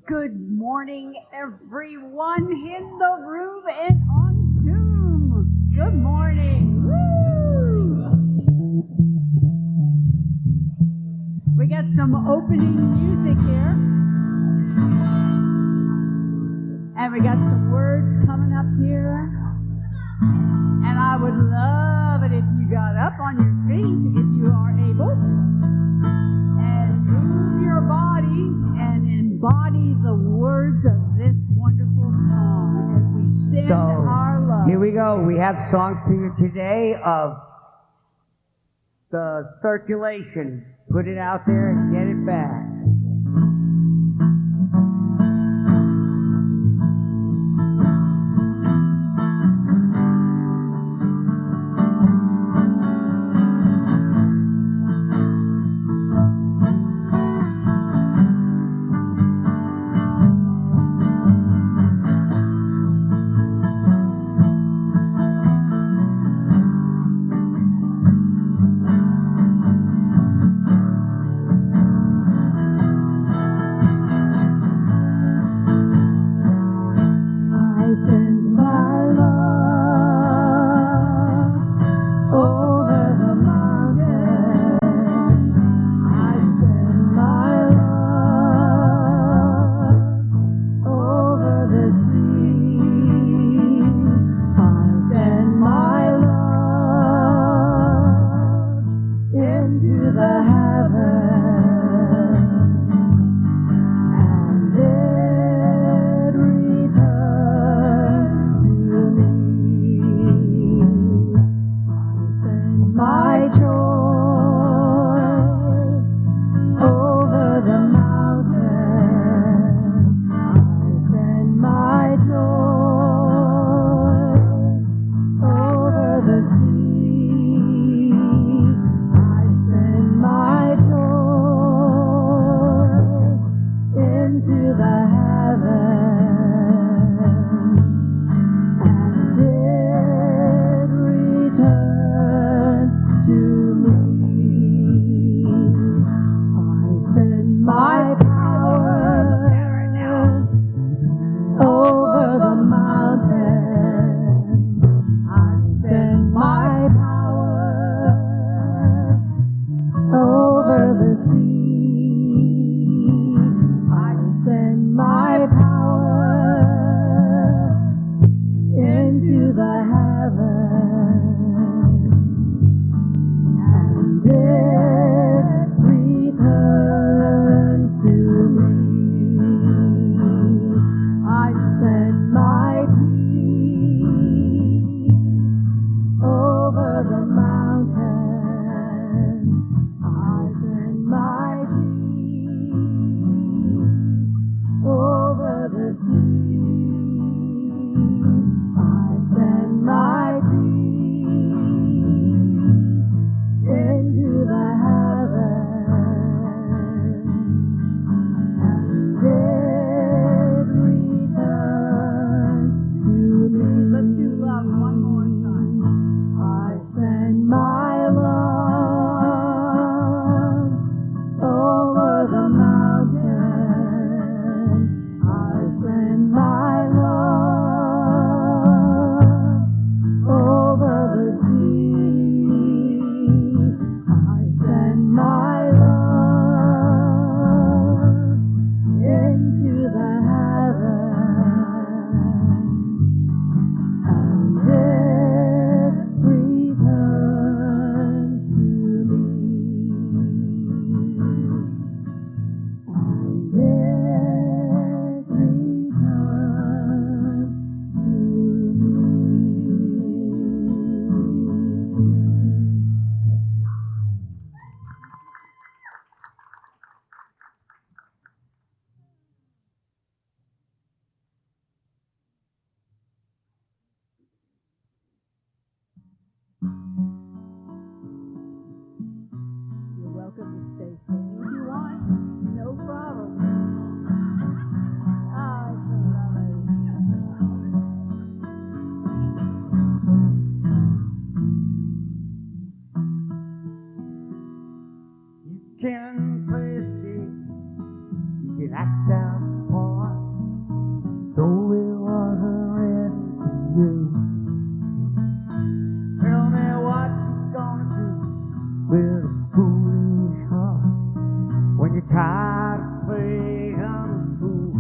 Good morning, everyone in the room and on Zoom. Good morning. Woo! We got some opening music here. And we got some words coming up here. And I would love it if you got up on your feet, if you are able, and move your body and embody the words of this wonderful song as we send our love. Here we go. We have songs for you today of the circulation. Put it out there and get it back. I send my when you're tired of playing the fool.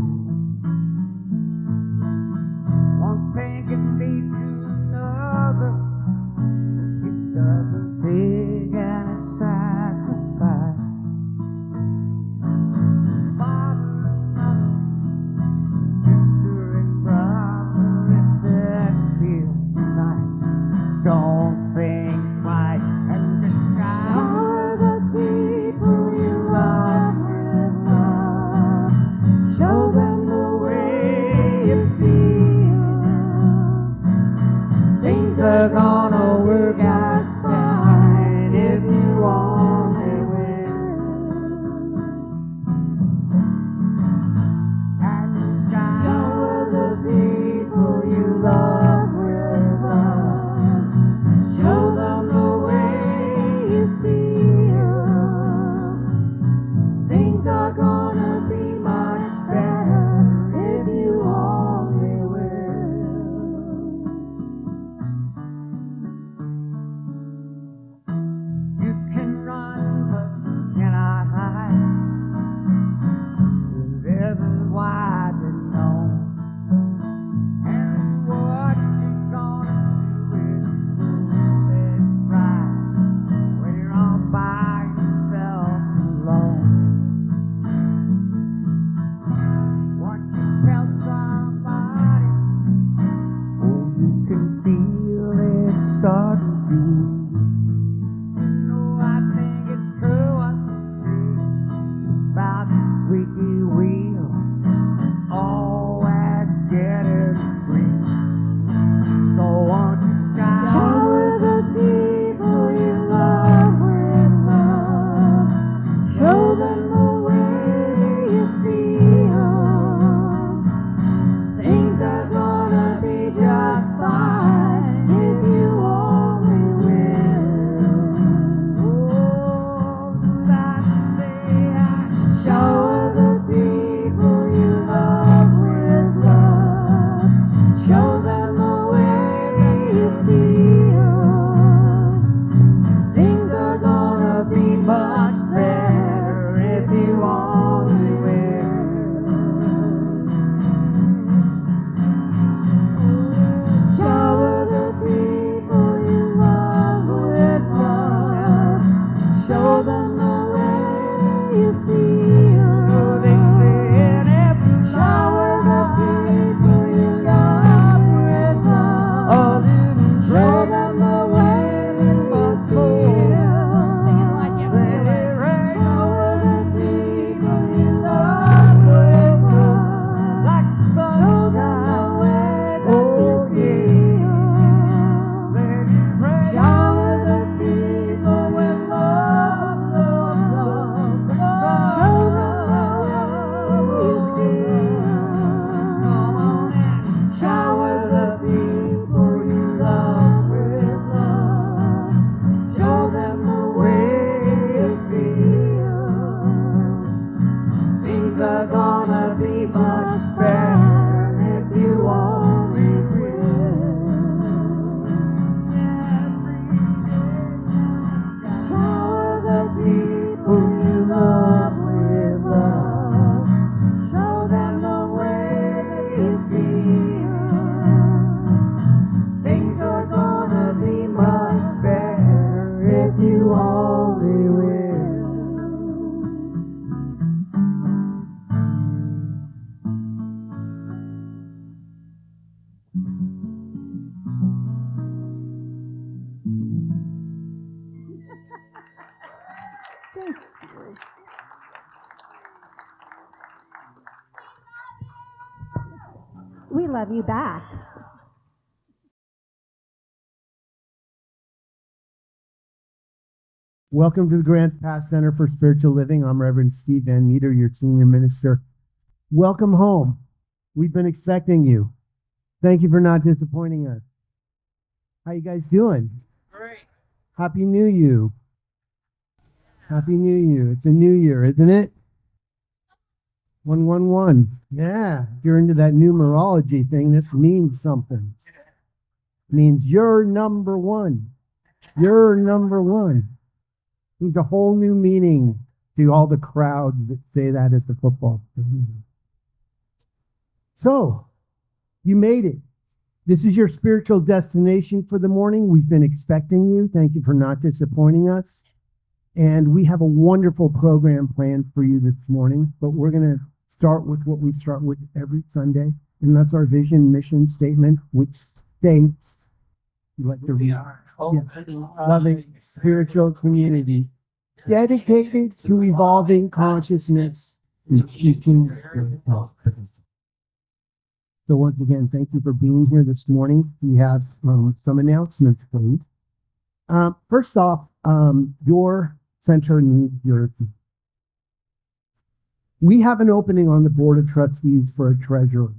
One thing can lead to another. It doesn't take any sacrifice. Father and mother, sister and brother, if that feels nice, don't think twice and just shower the people you love with love. Show them the way you feel. Things are gonna work out fine if you only will. And shower the people you love with love. Show them the way you feel. Things are gonna be much better if you only will. You can run, but you cannot hide. This is widely known. And what you're gonna do is prove it right when you're all by yourself alone. Once you tell somebody, oh, you can feel it starting to. You know, I think it's true what they say about the squeaky wheel always getting free. So won't you shower the people you love with love. Show them the way you feel. Things are gonna be just fine if you only will. Oh, I say, shower the people you love with love. Show them the way you feel. Things are gonna be much better if you only will. Shower the people you love with love. Show them the way you feel. They say it every shower the people you love with love. Show them the way you feel. Let it rain. Shower the people you love with love. Like the sunshine. Show them the way that you feel. Let it rain. Shower the people with love, love, love, love. Show them the way you feel. Come on and shower the people you love with love. Show them the way you feel. Things are gonna be much better if you only will. Shower the people you love with love. Show them the way you feel. Things are gonna be much better if you only will. We love you back. Welcome to the Grant Pass Center for Spiritual Living. I'm Reverend Steve Van Meter, your senior minister. Welcome home. We've been expecting you. Thank you for not disappointing us. How you guys doing? Great. Happy New You. Happy New You. It's a new year, isn't it? 111. Yeah. If you're into that numerology thing, this means something. It means you're number one. You're number one. It's a whole new meaning to all the crowd that say that at the football. So, you made it. This is your spiritual destination for the morning. We've been expecting you. Thank you for not disappointing us. And we have a wonderful program planned for you this morning, but we're going to start with what we start with every Sunday, and that's our vision mission statement, which states, you like to read, loving spiritual community dedicated to evolving consciousness and teaching spiritual purpose. So once again, thank you for being here this morning. We have some announcements for you. First off, your center needs your assistance. We have an opening on the board of trustees for a treasurer.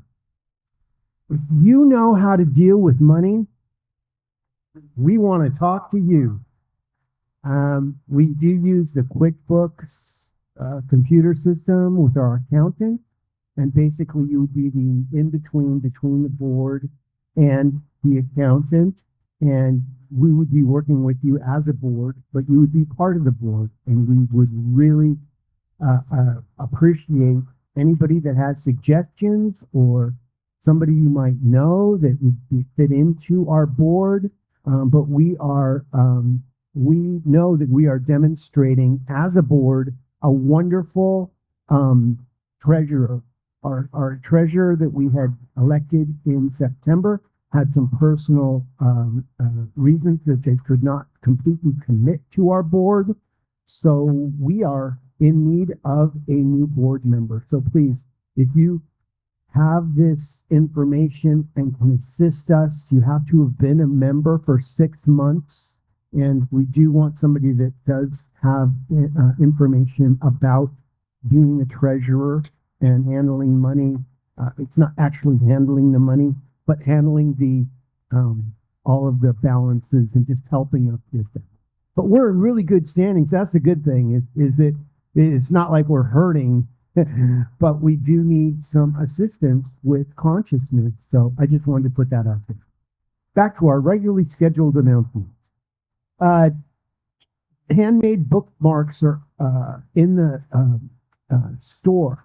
If you know how to deal with money, we want to talk to you. We do use the QuickBooks computer system with our accountant, and basically you would be the in-between between the board and the accountant, and we would be working with you as a board, but you would be part of the board, and we would really appreciate anybody that has suggestions or somebody you might know that would be fit into our board. But we know that we are demonstrating as a board a wonderful treasurer. Our treasurer that we had elected in September had some personal reasons that they could not completely commit to our board. So we are in need of a new board member. So please, if you have this information and can assist us, you have to have been a member for 6 months. And we do want somebody that does have information about being a treasurer and handling money. It's not actually handling the money, but handling the all of the balances and just helping us with them. But we're in really good standings. That's a good thing. It's not like we're hurting, but we do need some assistance with consciousness. So I just wanted to put that out there. Back to our regularly scheduled announcements. Handmade bookmarks are in the store.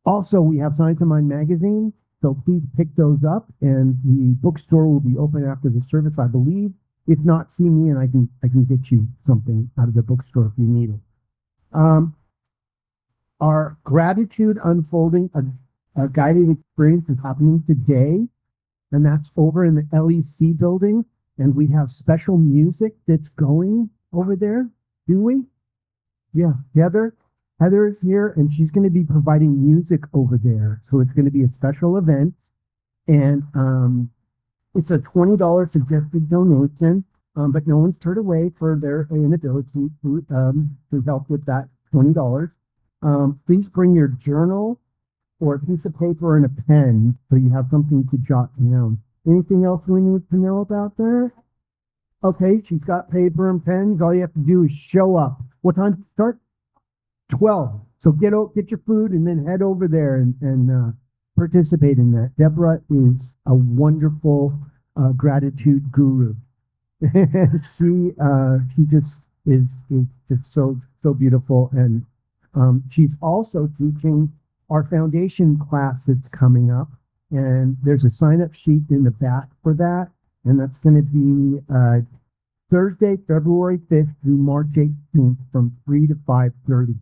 Also, we have Science of Mind magazines, so please pick those up, and the bookstore will be open after the service, I believe. If not, see me and I can get you something out of the bookstore if you need it. Our Gratitude Unfolding, a guided experience is happening today, and that's over in the LEC building, and we have special music that's going over there, do we? Yeah, Heather is here, and she's going to be providing music over there. So it's going to be a special event, and it's a $20 suggested donation, but no one's turned away for their inability to help with that $20. Please bring your journal or a piece of paper and a pen so you have something to jot down. Anything else we need to know about that? Okay, she's got paper and pens. All you have to do is show up. What time to start? 12. So get your food and then head over there and participate in that. Deborah is a wonderful gratitude guru. she just is just so beautiful, and she's also teaching our foundation class that's coming up, and there's a sign-up sheet in the back for that, and that's going to be Thursday, February 5th through March 18th from 3 to 5:30.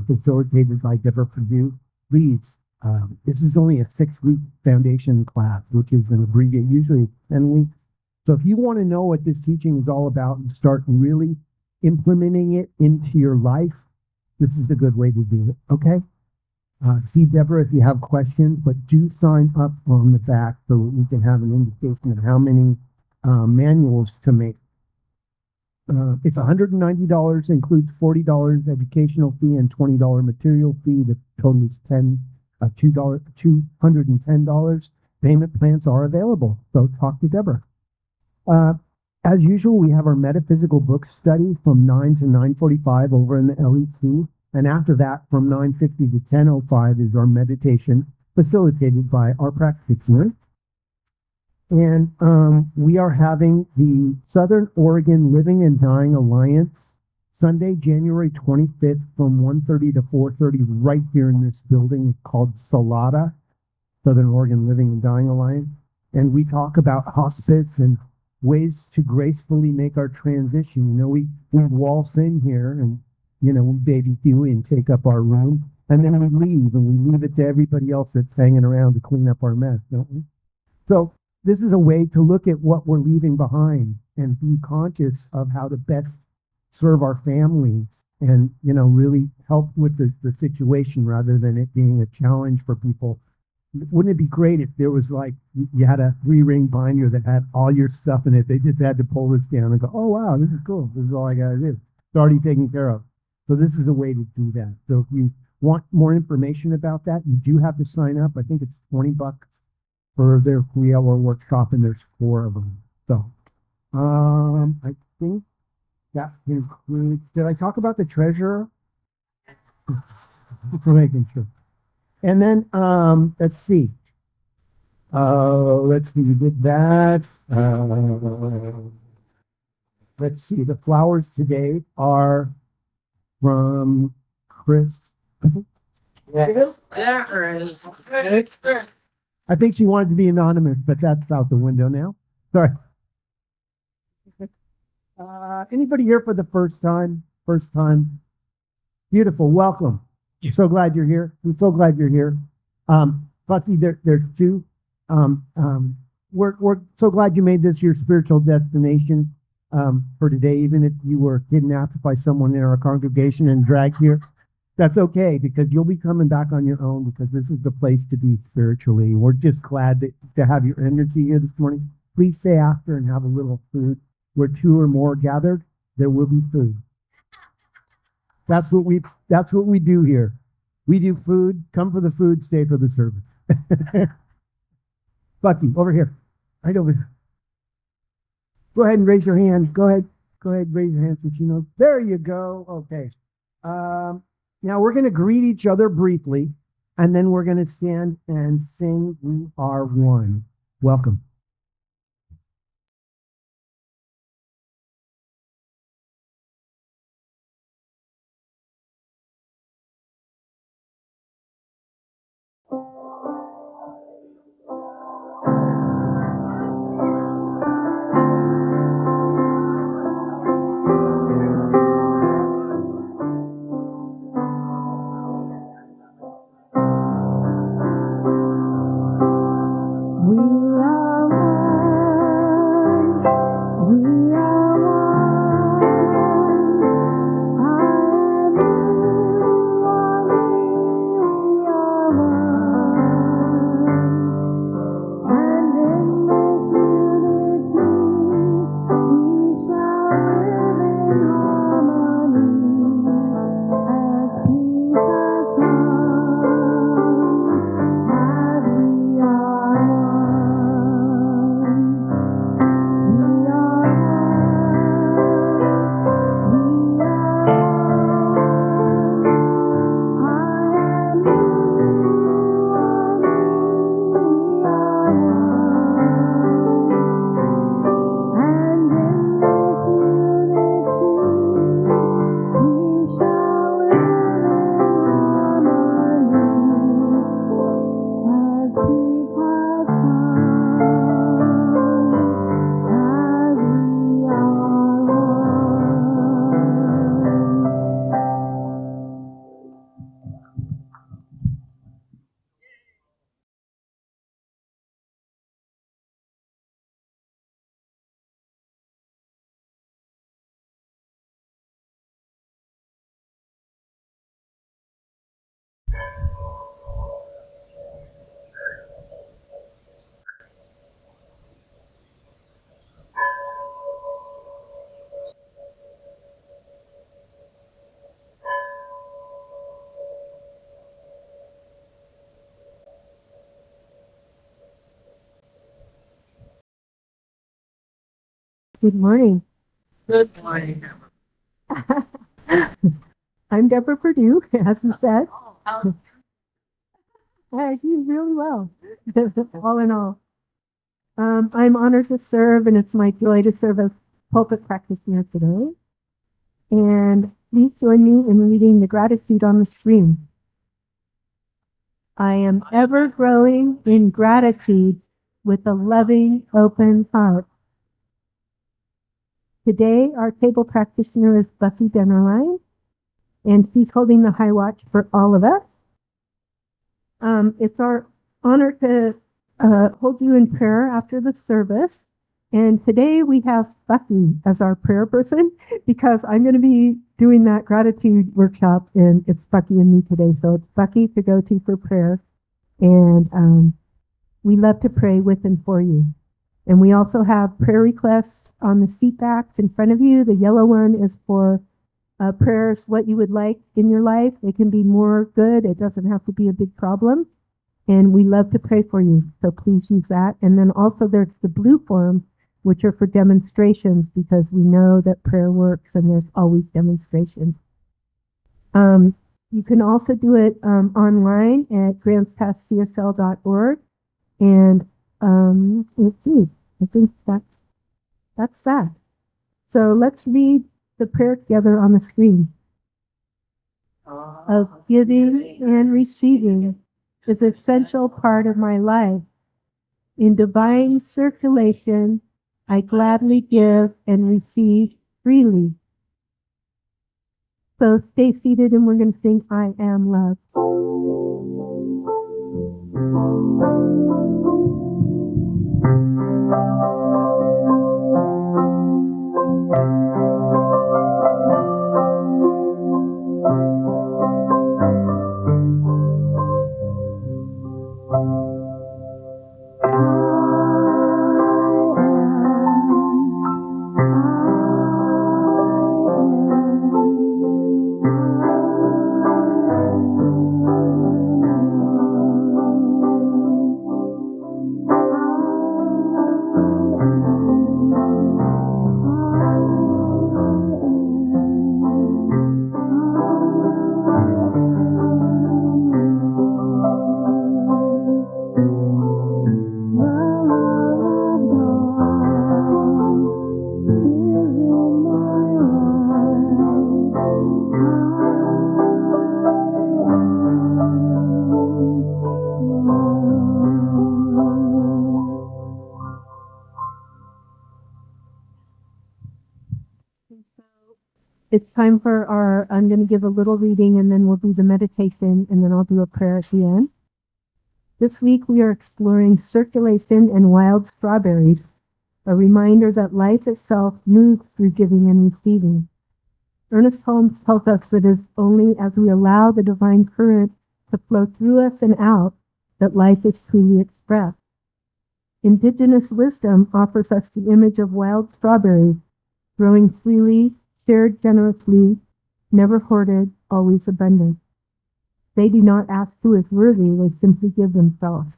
Facilitated by Deborah Purdue. Please, this is only a 6-week foundation class, which is an abbreviated, usually 10 weeks. So if you want to know what this teaching is all about and start really implementing it into your life, this is the good way to do it, okay? See Deborah if you have questions, but do sign up on the back so we can have an indication of how many manuals to make. It's $190, includes $40 educational fee and $20 material fee. The total is $210. Payment plans are available, so talk to Deborah. As usual, we have our metaphysical book study from 9 to 9:45 over in the LEC, and after that, from 9:50 to 10:05 is our meditation facilitated by our practitioners. And we are having the Southern Oregon Living and Dying Alliance Sunday, January 25th from 1:30 to 4:30 right here in this building called Salata, Southern Oregon Living and Dying Alliance. And we talk about hospice and ways to gracefully make our transition. You know, we waltz in here and, you know, we baby Huey and take up our room. And then we leave and we leave it to everybody else that's hanging around to clean up our mess, don't we? So this is a way to look at what we're leaving behind and be conscious of how to best serve our families and, you know, really help with the situation rather than it being a challenge for people. Wouldn't it be great if there was like, you had a 3-ring binder that had all your stuff in it? They just had to pull this down and go, oh, wow, this is cool. This is all I got to do. It's already taken care of. So this is a way to do that. So if you want more information about that, you do have to sign up. I think it's $20 for their 3-hour workshop, and there's 4 of them. So, I think that includes, did I talk about the treasurer? For making sure. And then, let's see. Let's see, we did that. Let's see, the flowers today are from Chris. Yes. I think she wanted to be anonymous, but that's out the window now. Sorry. Anybody here for the first time? First time? Beautiful. Welcome. I'm so glad you're here. I'm so glad you're here. Bucky, there's 2. We're so glad you made this your spiritual destination for today, even if you were kidnapped by someone in our congregation and dragged here. That's okay, because you'll be coming back on your own, because this is the place to be spiritually. We're just glad to have your energy here this morning. Please stay after and have a little food. Where 2 or more gathered, there will be food. That's what we do here. We do food. Come for the food, stay for the service. Bucky, over here. Right over here. Go ahead and raise your hand. Go ahead, raise your hand so she knows. There you go. Okay. Now we're going to greet each other briefly, and then we're going to stand and sing We Are One. Welcome. Good morning. Good morning. I'm Deborah Perdue, as you said. I do really well, all in all. I'm honored to serve, and it's my joy to serve as pulpit practitioner today. And please join me in reading the gratitude on the screen. I am ever growing in gratitude with a loving, open heart. Today, our table practitioner is Buffy Dennerline, and she's holding the high watch for all of us. It's our honor to hold you in prayer after the service. And today we have Buffy as our prayer person because I'm going to be doing that gratitude workshop, and it's Bucky and me today. So it's Bucky to go to for prayer. And we love to pray with and for you. And we also have prayer requests on the seat backs in front of you. The yellow one is for prayers, what you would like in your life. It can be more good. It doesn't have to be a big problem. And we love to pray for you. So please use that. And then also there's the blue form, which are for demonstrations, because we know that prayer works and there's always demonstrations. You can also do it online at grantspasscsl.org. And let's see, I think that's that. So let's read the prayer together on the screen. Of giving and receiving is an essential part of my life. In divine circulation, I gladly give and receive freely. So stay seated and we're going to sing I Am Love. It's time for I'm going to give a little reading and then we'll do the meditation and then I'll do a prayer at the end. This week we are exploring circulation and wild strawberries, a reminder that life itself moves through giving and receiving. Ernest Holmes tells us that it is only as we allow the divine current to flow through us and out that life is truly expressed. Indigenous wisdom offers us the image of wild strawberries, growing freely, shared generously, never hoarded, always abundant. They do not ask who is worthy, they simply give themselves.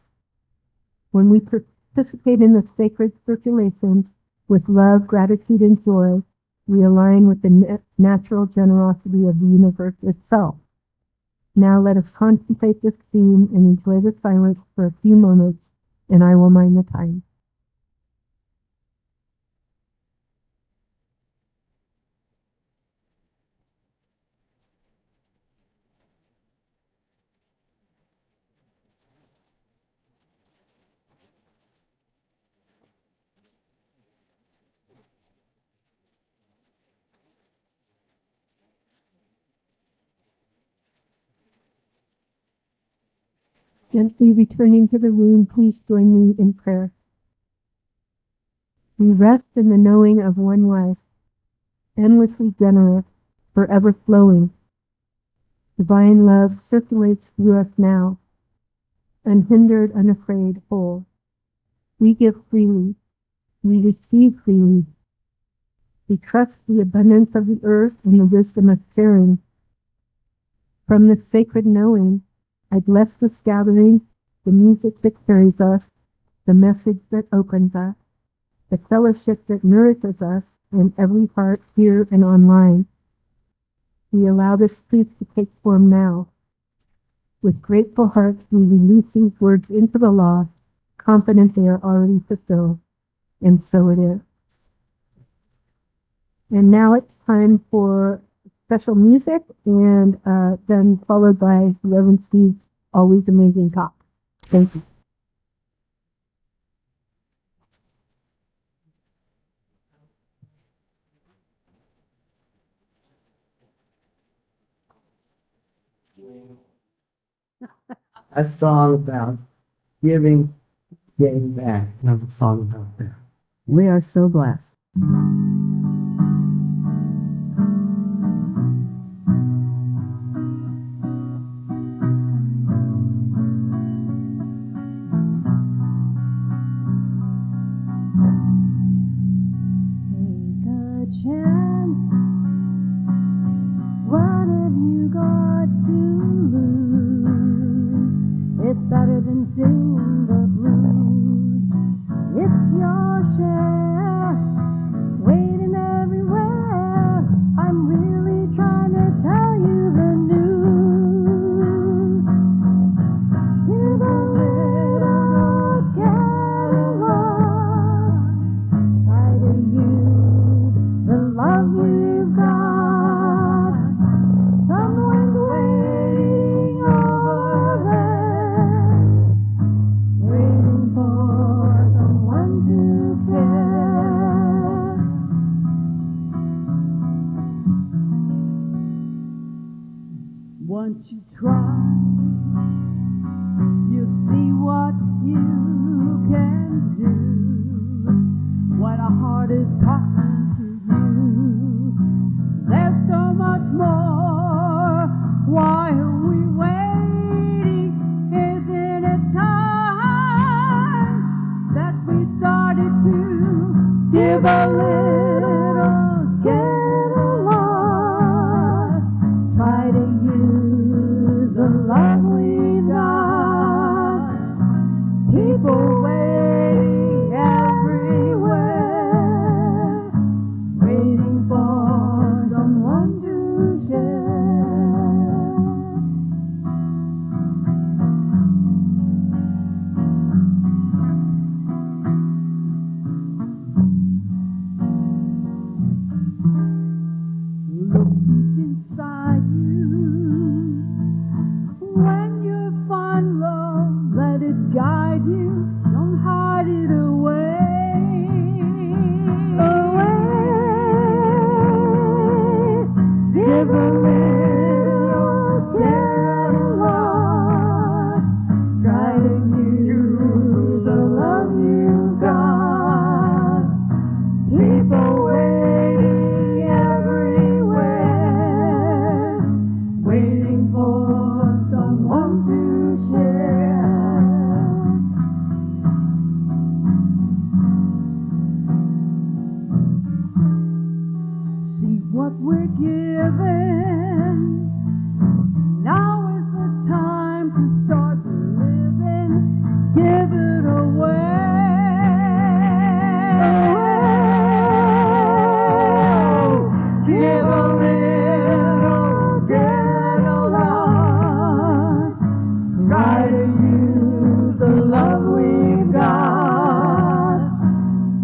When we participate in the sacred circulation with love, gratitude, and joy, we align with the natural generosity of the universe itself. Now let us contemplate this theme and enjoy the silence for a few moments, and I will mind the time. Gently returning to the room, please join me in prayer. We rest in the knowing of one life, endlessly generous, forever flowing. Divine love circulates through us now, unhindered, unafraid, whole. We give freely, we receive freely. We trust the abundance of the earth and the wisdom of sharing. From this sacred knowing, I bless this gathering, the music that carries us, the message that opens us, the fellowship that nourishes us, and every heart here and online. We allow this truth to take form now. With grateful hearts, we release these words into the law, confident they are already fulfilled. And so it is. And now it's time for special music and then followed by Reverend Steve's always amazing talk. Thank you. A song about giving, getting back. Another song about that. We are so blessed. Take a chance. What have you got to lose? It's better than singing the blues. It's your share, waiting everywhere. I'm really trying to tell you the news. Give a little, get a lot. Try to use the love you've got. Someone's waiting over there, waiting for someone to care. Once you try, you'll see what you can do. When a heart is talking to you, there's so much more. Why are we waiting? Isn't it time that we started to give a little, get a lot? Try to use the love we've got. People waiting everywhere, waiting for someone to share. Look deep inside you. When you find love, let it guide you. Don't hide it away. Give a little, get a lot. Try to use the love you've got. People waiting everywhere, waiting for someone to share. See what we're given. Now is the time to start living. Give it away. Give a little, get a lot. Try to use the love we've got.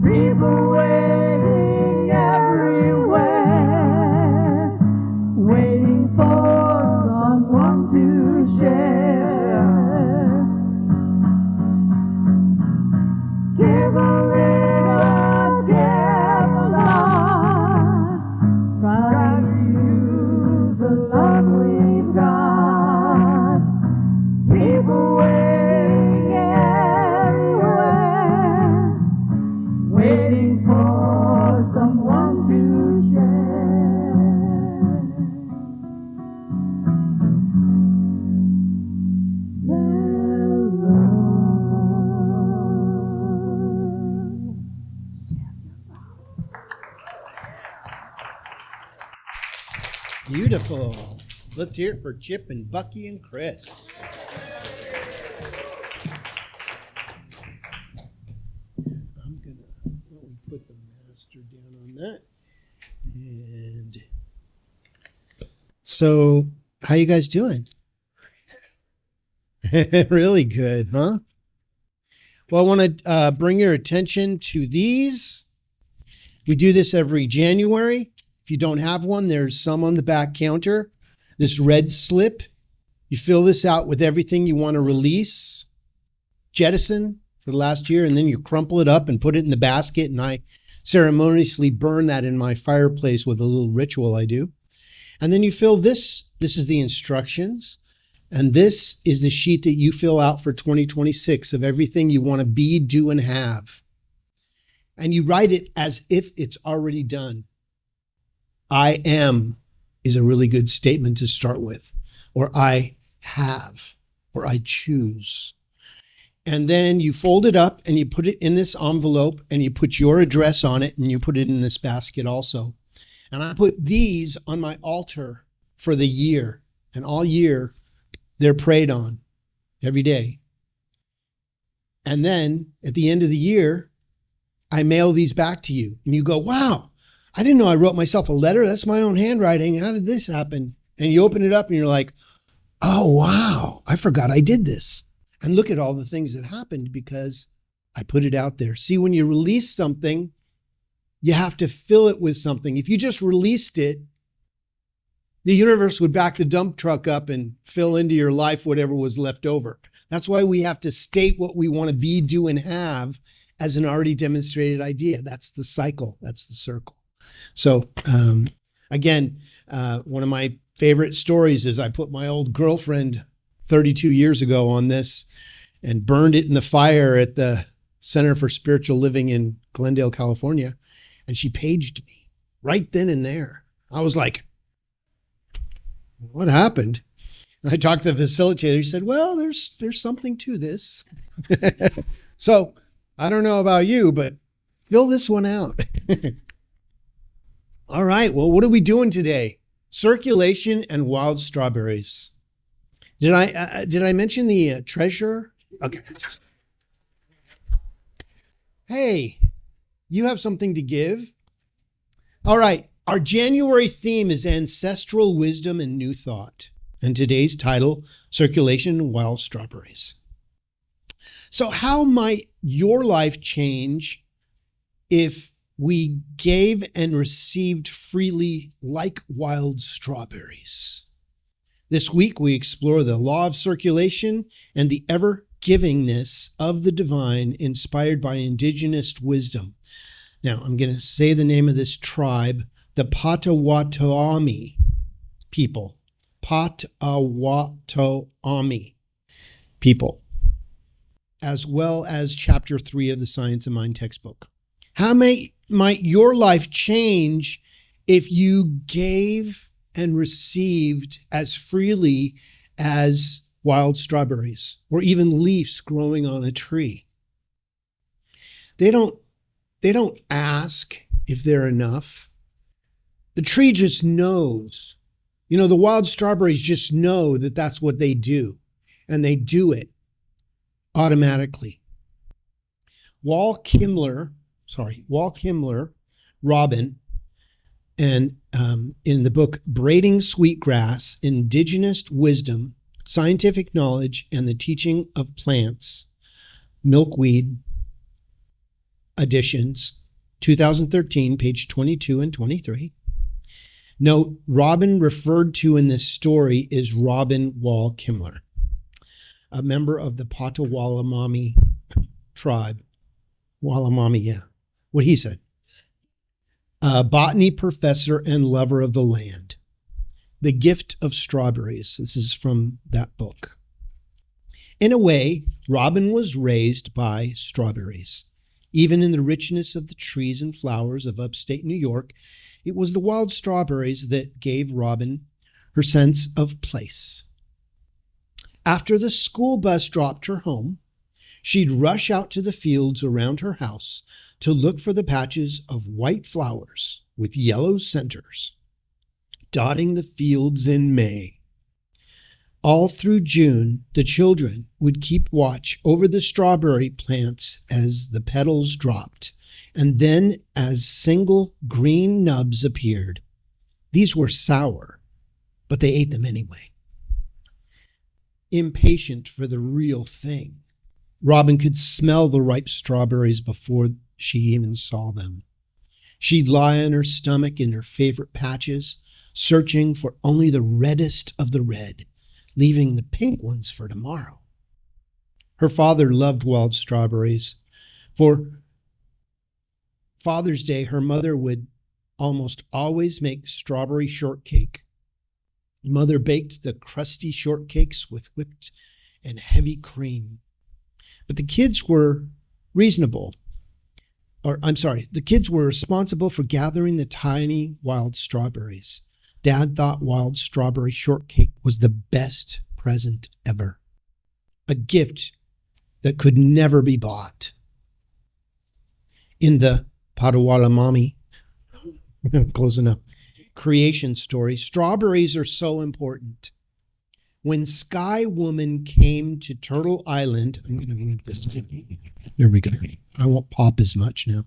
People waiting everywhere, waiting for someone to share. Give a little, give a lot. Try to use the love we've got. People waiting everywhere, waiting for someone to share. Their love. Beautiful. Let's hear it for Chip and Bucky and Chris. I'm gonna put the master down on that. And so, how you guys doing? Really good, huh? Well, I want to bring your attention to these. We do this every January. If you don't have one, there's some on the back counter. This red slip, you fill this out with everything you want to release, jettison for the last year, and then you crumple it up and put it in the basket, and I ceremoniously burn that in my fireplace with a little ritual I do. And then you fill this. This is the instructions. And this is the sheet that you fill out for 2026 of everything you want to be, do, and have. And you write it as if it's already done. I am is a really good statement to start with. Or I have. Or I choose. And then you fold it up and you put it in this envelope and you put your address on it and you put it in this basket also. And I put these on my altar for the year. And all year, they're prayed on every day. And then at the end of the year, I mail these back to you. And you go, wow, I didn't know I wrote myself a letter. That's my own handwriting. How did this happen? And you open it up and you're like, oh, wow, I forgot I did this. And look at all the things that happened because I put it out there. See, when you release something, you have to fill it with something. If you just released it, the universe would back the dump truck up and fill into your life whatever was left over. That's why we have to state what we want to be, do, and have as an already demonstrated idea. That's the cycle. That's the circle. So again, one of my favorite stories is I put my old girlfriend 32 years ago on this and burned it in the fire at the Center for Spiritual Living in Glendale, California. And she paged me right then and there. I was like, what happened? And I talked to the facilitator. He said, well, there's something to this. So I don't know about you, but fill this one out. All right. Well, what are we doing today? Circulation and wild strawberries. Did I mention the treasure? Okay. Hey, you have something to give? All right. Our January theme is ancestral wisdom and new thought. And today's title, Circulation and Wild Strawberries. So how might your life change if we gave and received freely like wild strawberries? This week, we explore the law of circulation and the ever-givingness of the divine inspired by indigenous wisdom. Now, I'm going to say the name of this tribe, the Potawatomi people. Potawatomi people, as well as chapter 3 of the Science of Mind textbook. How might your life change if you gave and received as freely as wild strawberries or even leaves growing on a tree? They don't ask if they're enough. The tree just knows. You know, the wild strawberries just know that that's what they do, and they do it automatically. Wal Kimler, Robin, and in the book Braiding Sweetgrass, Indigenous Wisdom, Scientific Knowledge, and the Teaching of Plants, Milkweed Editions, 2013, page 22 and 23. Note, Robin referred to in this story is Robin Wall Kimler, a member of the Potawatomi tribe. Walamami, yeah. What he said. A botany professor and lover of the land. The Gift of Strawberries. This is from that book. In a way, Robin was raised by strawberries. Even in the richness of the trees and flowers of upstate New York, it was the wild strawberries that gave Robin her sense of place. After the school bus dropped her home, she'd rush out to the fields around her house to look for the patches of white flowers with yellow centers, dotting the fields in May. All through June, the children would keep watch over the strawberry plants as the petals dropped, and then as single green nubs appeared. These were sour, but they ate them anyway. Impatient for the real thing, Robin could smell the ripe strawberries before she even saw them. She'd lie on her stomach in her favorite patches, searching for only the reddest of the red, leaving the pink ones for tomorrow. Her father loved wild strawberries. For Father's Day, her mother would almost always make strawberry shortcake. Mother baked the crusty shortcakes with whipped and heavy cream. But the kids were the kids were responsible for gathering the tiny wild strawberries. Dad thought wild strawberry shortcake was the best present ever. A gift that could never be bought. In the Padawalamami, close enough, creation story, strawberries are so important. When Sky Woman came to Turtle Island, I'm going to move this. There we go. I won't pop as much now.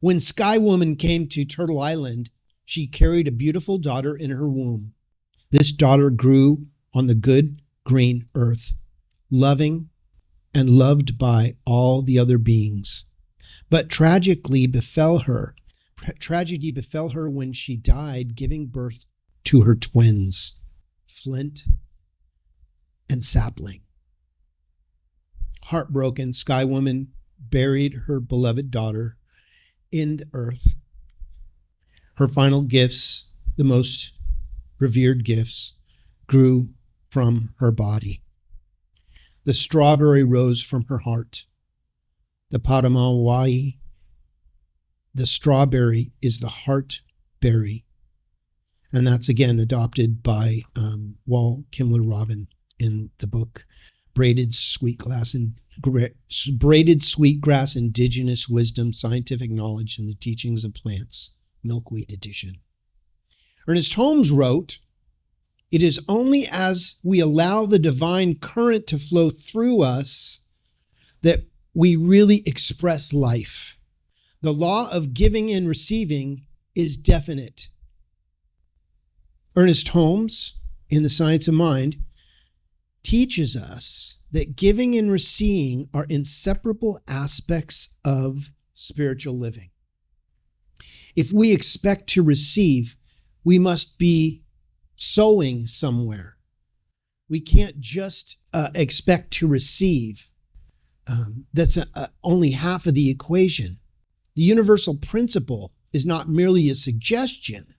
When Sky Woman came to Turtle Island, she carried a beautiful daughter in her womb. This daughter grew on the good green earth, loving and loved by all the other beings. But tragedy befell her when she died, giving birth to her twins, Flint and Sapling. Heartbroken, Sky Woman buried her beloved daughter in the earth. Her final gifts, the most revered gifts, grew from her body. The strawberry rose from her heart. The Padamawai, the strawberry, is the heart berry. And that's again adopted by Walt Kimler-Robin in the book Braided Sweetgrass, Indigenous Wisdom, Scientific Knowledge, and the Teachings of Plants, Milkweed edition. Ernest Holmes wrote, "It is only as we allow the divine current to flow through us that we really express life. The law of giving and receiving is definite." Ernest Holmes, in The Science of Mind, teaches us that giving and receiving are inseparable aspects of spiritual living. If we expect to receive, we must be sowing somewhere. We can't just expect to receive. That's only half of the equation. The universal principle is not merely a suggestion,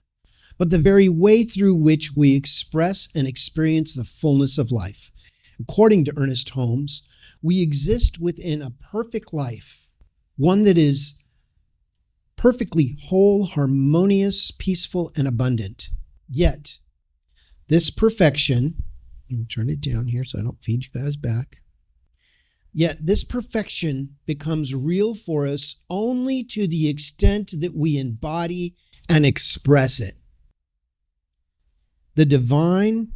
but the very way through which we express and experience the fullness of life. According to Ernest Holmes, we exist within a perfect life, one that is perfectly whole, harmonious, peaceful, and abundant. Yet, this perfection, let me turn it down here so I don't feed you guys back. Yet this perfection becomes real for us only to the extent that we embody and express it. The divine,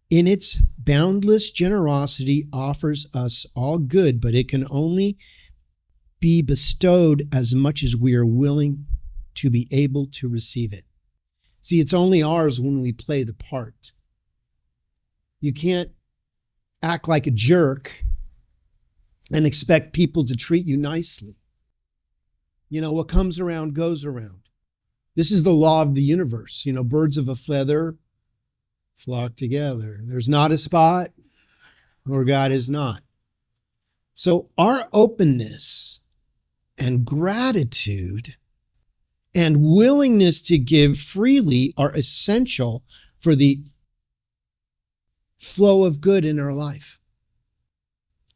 in its boundless generosity, offers us all good, but it can only be bestowed as much as we are willing to be able to receive it. See, it's only ours when we play the part. You can't act like a jerk and expect people to treat you nicely. You know, what comes around goes around. This is the law of the universe. You know, birds of a feather flock together. There's not a spot where God is not. So our openness and gratitude and willingness to give freely are essential for the flow of good in our life.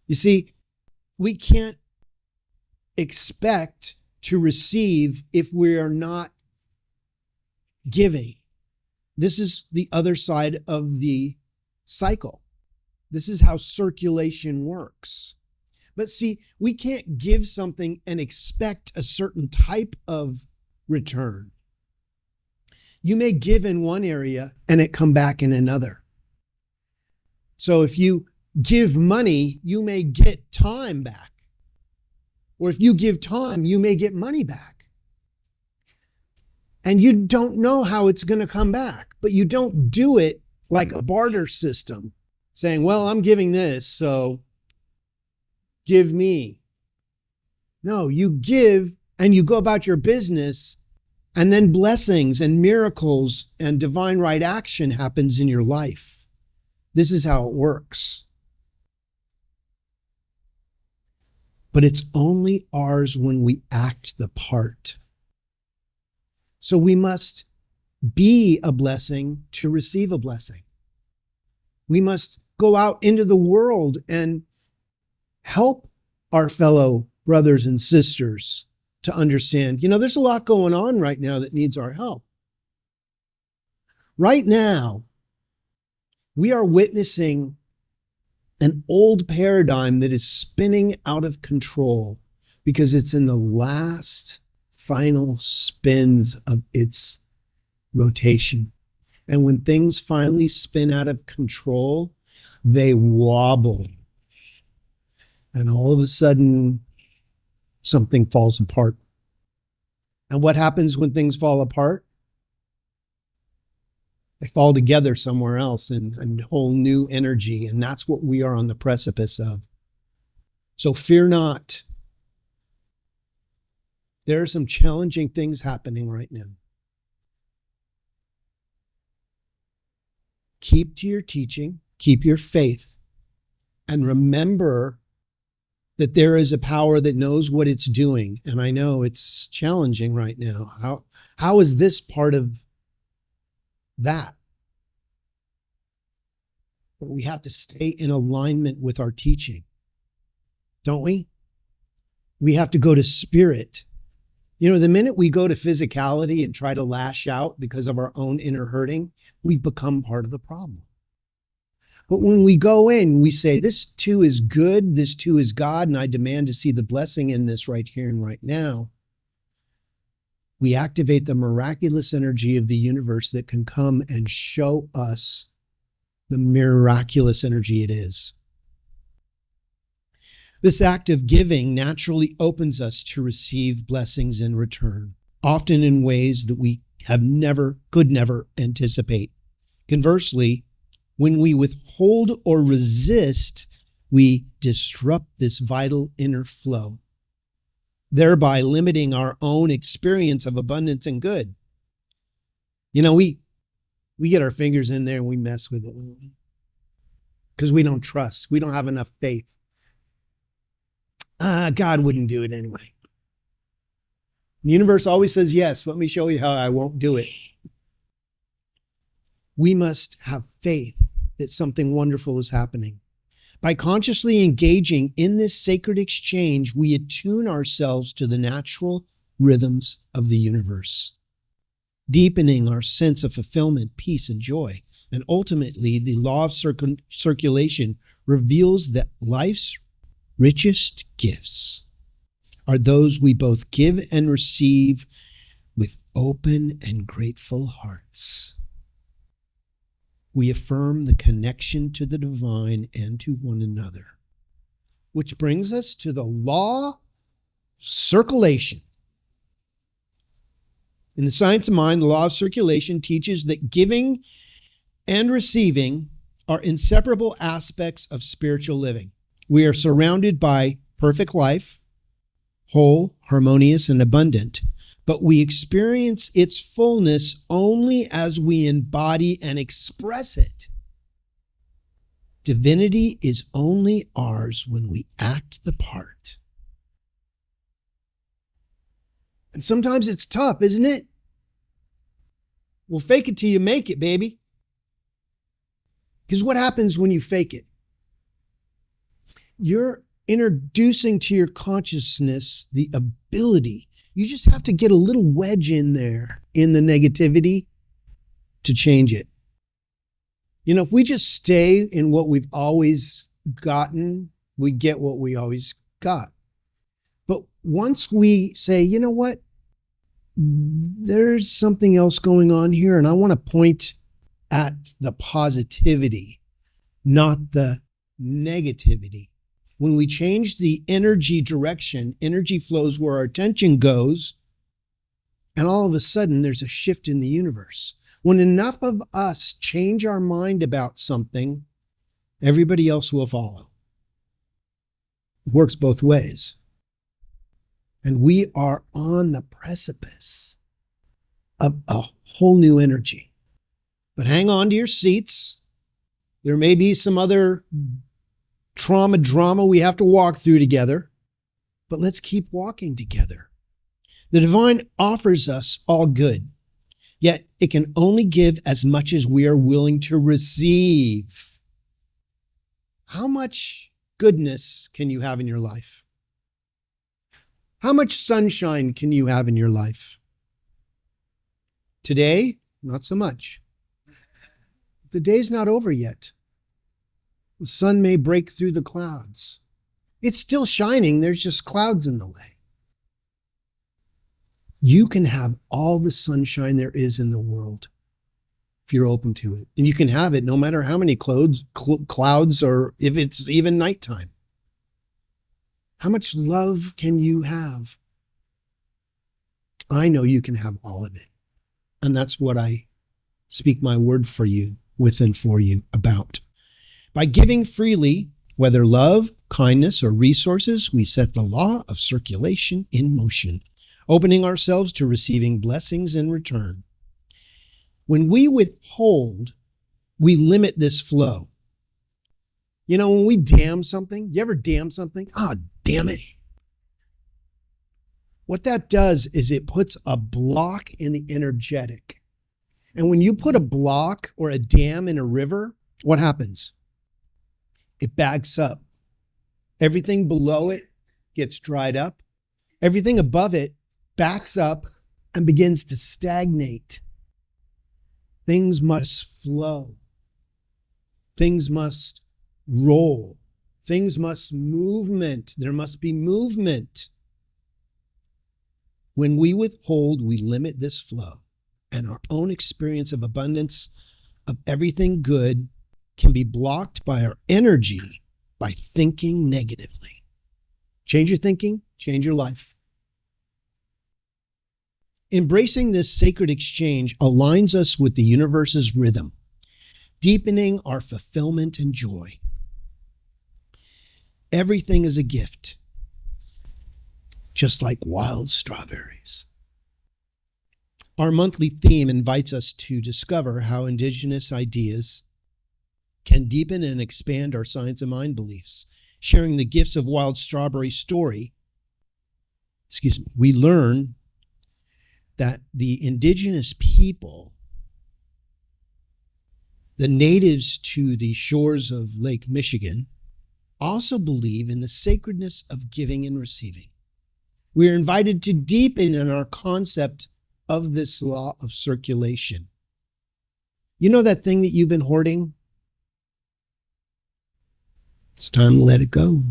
You see, we can't expect to receive if we are not giving. This is the other side of the cycle. This is how circulation works. But see, we can't give something and expect a certain type of return. You may give in one area and it come back in another. So if you give money, you may get time back. Or if you give time, you may get money back. And you don't know how it's going to come back, but you don't do it like a barter system, saying, well, I'm giving this, so give me. No, you give and you go about your business And then blessings and miracles and divine right action happens in your life. This is how it works. But it's only ours when we act the part. So we must be a blessing to receive a blessing. We must go out into the world and help our fellow brothers and sisters to understand, there's a lot going on right now that needs our help. Right now, we are witnessing an old paradigm that is spinning out of control because it's in the last final spins of its rotation. And when things finally spin out of control, they wobble. And all of a sudden, something falls apart. And what happens when things fall apart? They fall together somewhere else in a whole new energy. And that's what we are on the precipice of. So fear not. There are some challenging things happening right now. Keep to your teaching, keep your faith, and remember that there is a power that knows what it's doing. And I know it's challenging right now. How is this part of that? But we have to stay in alignment with our teaching, don't we? We have to go to spirit. The minute we go to physicality and try to lash out because of our own inner hurting, we've become part of the problem. But when we go in, we say, this too is good, this too is God, and I demand to see the blessing in this right here and right now. We activate the miraculous energy of the universe that can come and show us the miraculous energy it is. This act of giving naturally opens us to receive blessings in return, often in ways that we could never anticipate. Conversely, when we withhold or resist, we disrupt this vital inner flow, thereby limiting our own experience of abundance and good. We get our fingers in there and we mess with it because we don't trust. We don't have enough faith. God wouldn't do it anyway. The universe always says, yes, let me show you how I won't do it. We must have faith that something wonderful is happening. By consciously engaging in this sacred exchange, we attune ourselves to the natural rhythms of the universe, deepening our sense of fulfillment, peace, and joy. And ultimately, the law of circulation reveals that life's richest gifts are those we both give and receive with open and grateful hearts. We affirm the connection to the divine and to one another, which brings us to the law of circulation. In the science of mind, the law of circulation teaches that giving and receiving are inseparable aspects of spiritual living. We are surrounded by perfect life, whole, harmonious, and abundant, but we experience its fullness only as we embody and express it. Divinity is only ours when we act the part. And sometimes it's tough, isn't it? Well, fake it till you make it, baby. Because what happens when you fake it? You're introducing to your consciousness the ability. You just have to get a little wedge in there in the negativity to change it. If we just stay in what we've always gotten, we get what we always got. But once we say, you know what, there's something else going on here, and I want to point at the positivity, not the negativity. When we change the energy direction, energy flows where our attention goes, and all of a sudden there's a shift in the universe. When enough of us change our mind about something, everybody else will follow. It works both ways. And we are on the precipice a whole new energy. But hang on to your seats. There may be some other drama we have to walk through together, but let's keep walking together. The divine offers us all good, yet it can only give as much as we are willing to receive. How much goodness can you have in your life? How much sunshine can you have in your life? Today, not so much. The day's not over yet. The sun may break through the clouds. It's still shining, there's just clouds in the way. You can have all the sunshine there is in the world if you're open to it. And you can have it no matter how many clouds or if it's even nighttime. How much love can you have? I know you can have all of it. And that's what I speak my word for you, with and for you about. By giving freely, whether love, kindness, or resources, we set the law of circulation in motion, opening ourselves to receiving blessings in return. When we withhold, we limit this flow. You know, when we dam something, you ever dam something? Ah, damn it. What that does is it puts a block in the energetic. And when you put a block or a dam in a river, what happens? It backs up. Everything below it gets dried up. Everything above it backs up and begins to stagnate. Things must flow. Things must roll. Things must movement. There must be movement. When we withhold, we limit this flow, and our own experience of abundance of everything good can be blocked by our energy by thinking negatively. Change your thinking, change your life. Embracing this sacred exchange aligns us with the universe's rhythm, deepening our fulfillment and joy. Everything is a gift, just like wild strawberries. Our monthly theme invites us to discover how indigenous ideas can deepen and expand our science of mind beliefs. Sharing the gifts of wild strawberry story, we learn that the indigenous people, the natives to the shores of Lake Michigan, also believe in the sacredness of giving and receiving. We are invited to deepen in our concept of this law of circulation. You know that thing that you've been hoarding? It's time to let it go.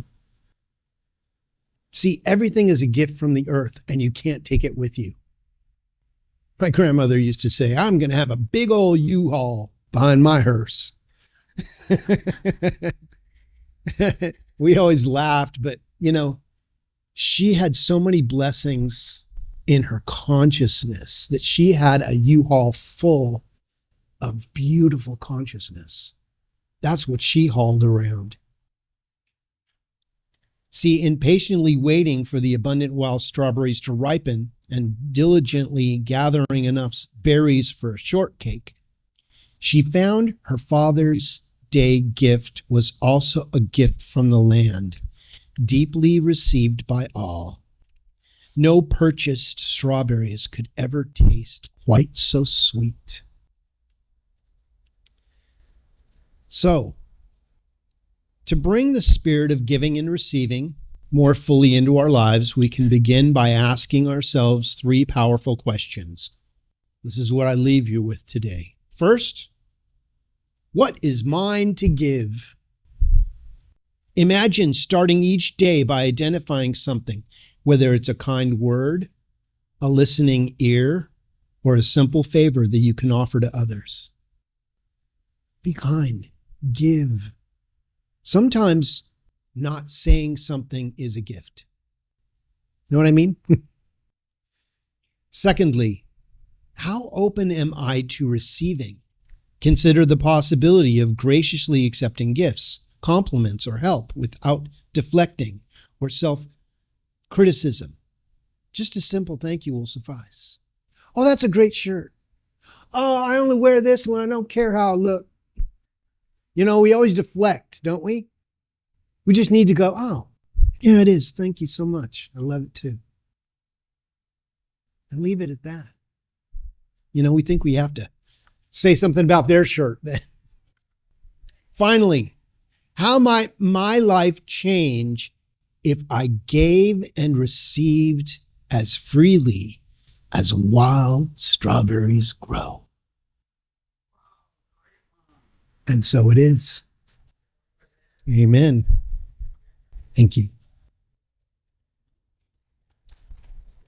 See, everything is a gift from the earth, and you can't take it with you. My grandmother used to say, I'm going to have a big old U-Haul behind my hearse. We always laughed, but, you know, she had so many blessings in her consciousness that she had a U-Haul full of beautiful consciousness. That's what she hauled around. See, in patiently waiting for the abundant wild strawberries to ripen and diligently gathering enough berries for a shortcake, she found her Father's Day gift was also a gift from the land, deeply received by all. No purchased strawberries could ever taste quite so sweet. So, to bring the spirit of giving and receiving more fully into our lives, we can begin by asking ourselves 3 powerful questions. This is what I leave you with today. First, what is mine to give? Imagine starting each day by identifying something, whether it's a kind word, a listening ear, or a simple favor that you can offer to others. Be kind. Give. Sometimes not saying something is a gift. Know what I mean? Secondly, how open am I to receiving? Consider the possibility of graciously accepting gifts, compliments, or help without deflecting or self-criticism. Just a simple thank you will suffice. Oh, that's a great shirt. Oh, I only wear this one. I don't care how I look. You know, we always deflect, don't we? We just need to go, oh, yeah, it is. Thank you so much. I love it too. And leave it at that. You know, we think we have to say something about their shirt. Finally, how might my life change if I gave and received as freely as wild strawberries grow? And so it is. Amen. Thank you.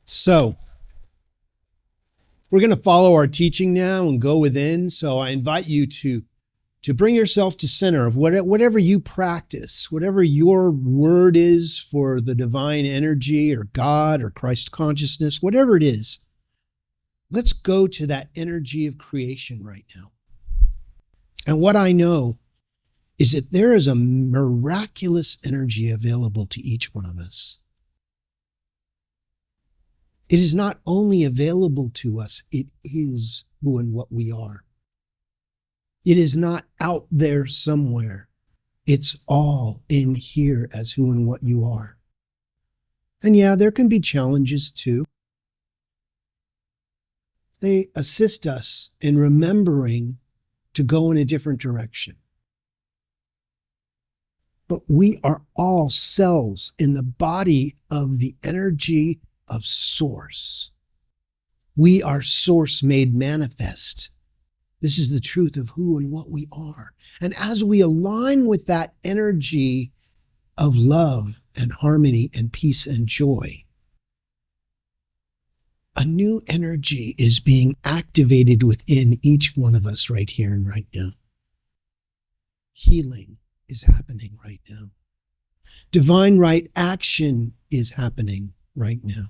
So, we're going to follow our teaching now and go within. So I invite you to bring yourself to center of whatever you practice, whatever your word is for the divine energy or God or Christ consciousness, whatever it is. Let's go to that energy of creation right now. And what I know is that there is a miraculous energy available to each one of us. It is not only available to us, it is who and what we are. It is not out there somewhere. It's all in here as who and what you are. And yeah, there can be challenges too. They assist us in remembering to go in a different direction. But we are all cells in the body of the energy of Source. We are Source made manifest. This is the truth of who and what we are. And as we align with that energy of love and harmony and peace and joy, a new energy is being activated within each one of us right here and right now. Healing is happening right now. Divine right action is happening right now.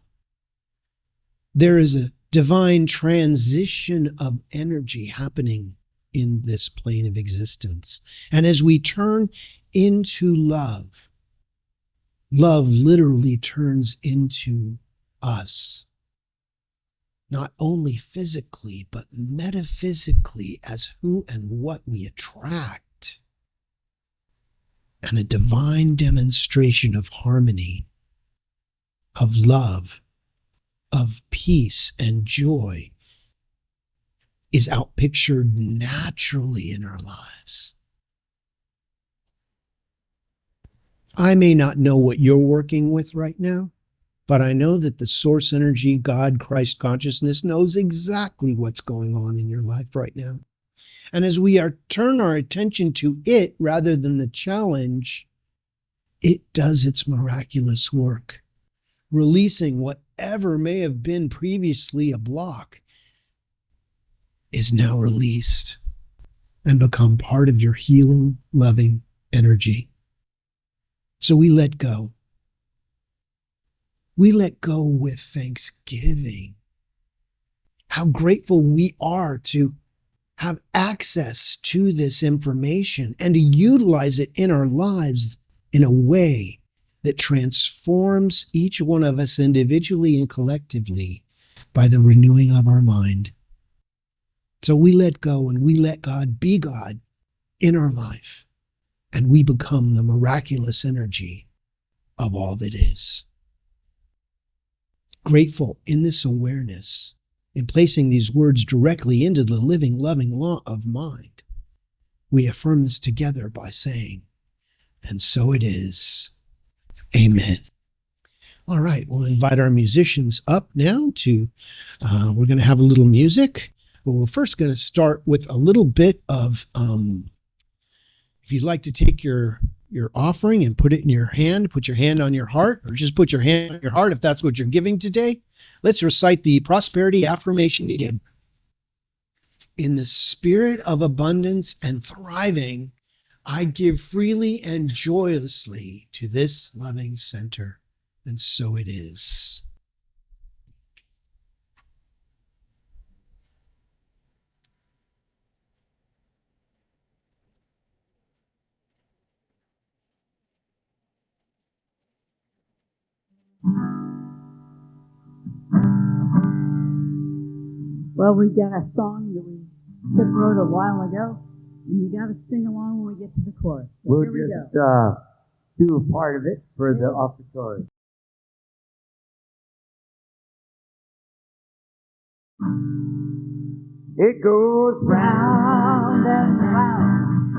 There is a divine transition of energy happening in this plane of existence. And as we turn into love, love literally turns into us. Not only physically, but metaphysically as who and what we attract. And a divine demonstration of harmony, of love, of peace and joy is outpictured naturally in our lives. I may not know what you're working with right now, but I know that the source energy, God, Christ consciousness, knows exactly what's going on in your life right now. And as we turn our attention to it rather than the challenge, it does its miraculous work, releasing whatever may have been previously a block is now released and become part of your healing, loving energy. So we let go. We let go with thanksgiving. How grateful we are to have access to this information and to utilize it in our lives in a way that transforms each one of us individually and collectively by the renewing of our mind. So we let go and we let God be God in our life, and we become the miraculous energy of all that is. Grateful in this awareness, in placing these words directly into the living, loving law of mind, we affirm this together by saying, and so it is. Amen. All right, we'll invite our musicians up now we're going to have a little music. But we're first going to start with a little bit of, if you'd like to take your offering and put it in your hand, put your hand on your heart, or just put your hand on your heart if that's what you're giving today. Let's recite the prosperity affirmation again. In the spirit of abundance and thriving, I give freely and joyously to this loving center. And so it is. Well, we've got a song that Chip wrote a while ago, and you got to sing along when we get to the chorus. So We'll here we just go. do a part of it for the offertory. It goes round and round.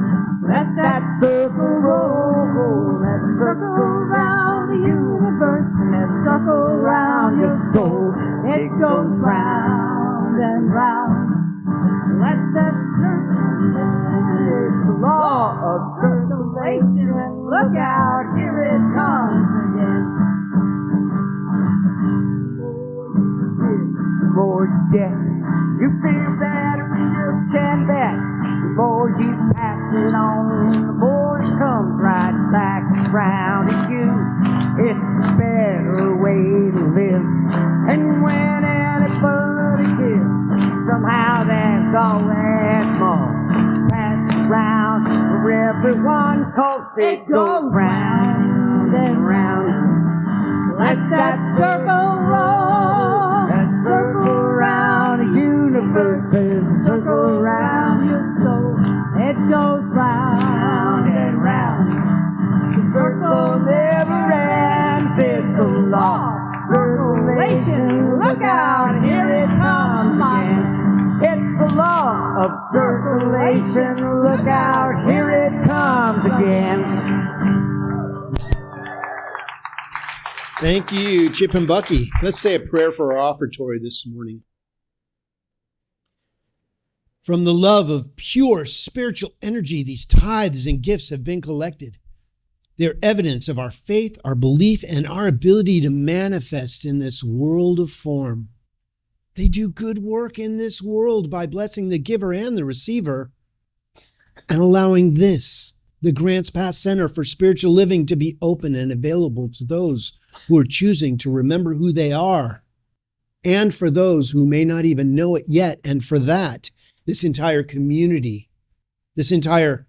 Let that circle roll. Let it circle round the universe. Let it circle round your soul. It goes round and round. Let that circle. It's the law of circulation. Look out, here it comes again. More death. You feel that you can bet. The more you pass it on, the more it comes right back around to you. It's a better way to live. And when anybody gives, somehow there's always more. Pass it round for everyone, 'cause it goes round and round. Let that circle roll. That circle round the universe and circle round your soul. It goes round and round. The circle never ends. It's the law of circulation. Look out, here it comes again. It's the law of circulation. Look out, here it comes again. Thank you, Chip and Bucky. Let's say a prayer for our offertory this morning. From the love of pure spiritual energy, these tithes and gifts have been collected. They're evidence of our faith, our belief, and our ability to manifest in this world of form. They do good work in this world by blessing the giver and the receiver and allowing this, the Grants Pass Center for Spiritual Living, to be open and available to those who are choosing to remember who they are, and for those who may not even know it yet. And for that, this entire community, this entire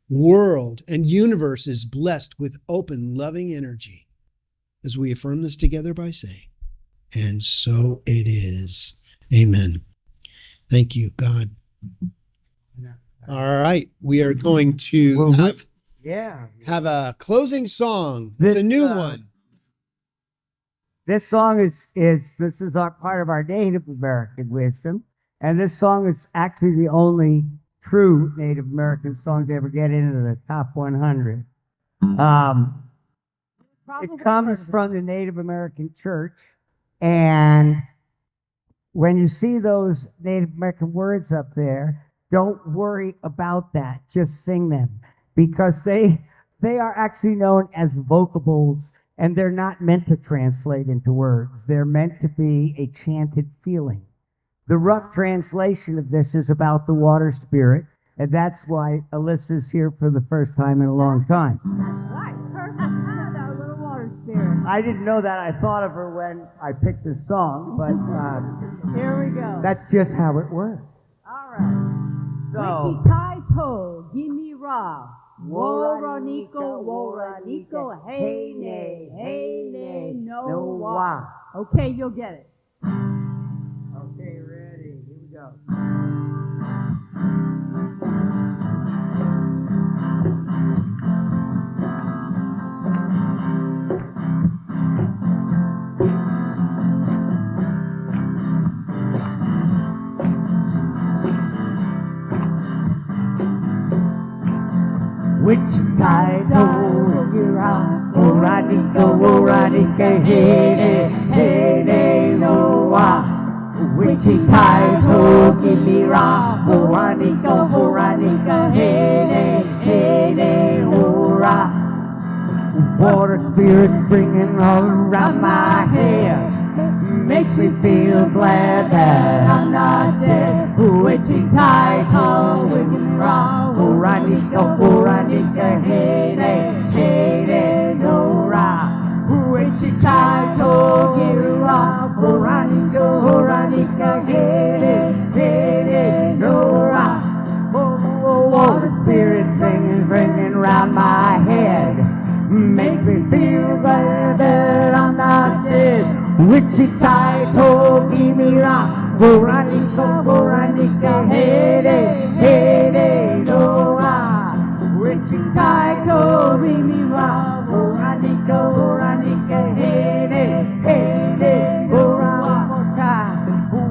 world and universe is blessed with open, loving energy as we affirm this together by saying, and so it is. Amen. Thank you, God. All right. We are going to have a closing song. It's a new one. This song this is our part of our Native American wisdom, and this song is actually the only true Native American song to ever get into the top 100. It comes from the Native American church, and when you see those Native American words up there, don't worry about that. Just sing them, because they are actually known as vocables, and they're not meant to translate into words. They're meant to be a chanted feeling. The rough translation of this is about the water spirit, and that's why Alyssa's here for the first time in a long time. Right, perfect. Our little water spirit. I didn't know that. I thought of her when I picked this song, but Here we go. that's just how it works. All right. So, Wichi to, gimme ra. Woraniko, hey nay, no wa. Okay, you'll get it. okay, ready, here we go. Wichita, Woranika, hey, no, Wichita, Gimira, Woranika, hey, hurrah. Water spirits singing all around my head. Makes me feel glad that I'm not dead. Wichita, Gimira, Woranika, hey, hurrah. Wichita, Gimira, Woranika, hey, hurrah. Water spirits singing, ringing round my head. Makes me feel glad that I'm not dead. Wichita, Gimira, Veronica, Veronica, hey day, hey day, Noah. Richie Taito, Remy Ra. Veronica, Veronica, hey day, Veronica. One more time.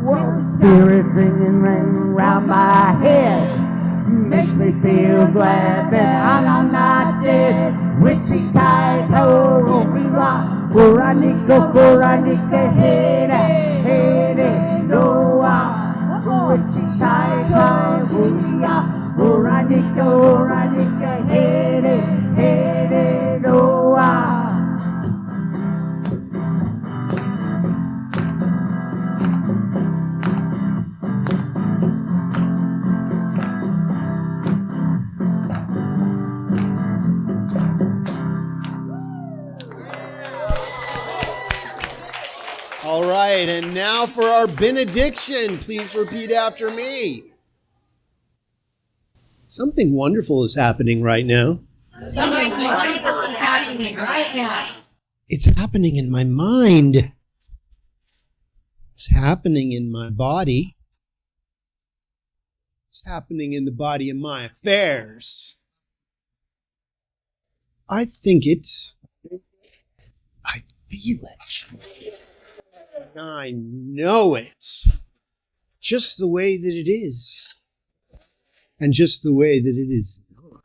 Whoa, spirit ringing, ringing round my head. Makes me feel glad that I'm not dead. Richie Taito, Remy Ra. Veronica, Veronica, hey day, Noah. Richie Taito, Remy Ra. Veronica, Veronica, hey day, Noah. All right, and now for our benediction. Please repeat after me. Something wonderful is happening right now. Something wonderful is happening right now. It's happening in my mind. It's happening in my body. It's happening in the body of my affairs. I think it. I feel it. I know it. Just the way that it is. And just the way that it is not.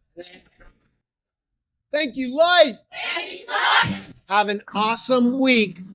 Thank you, life. Have an awesome week.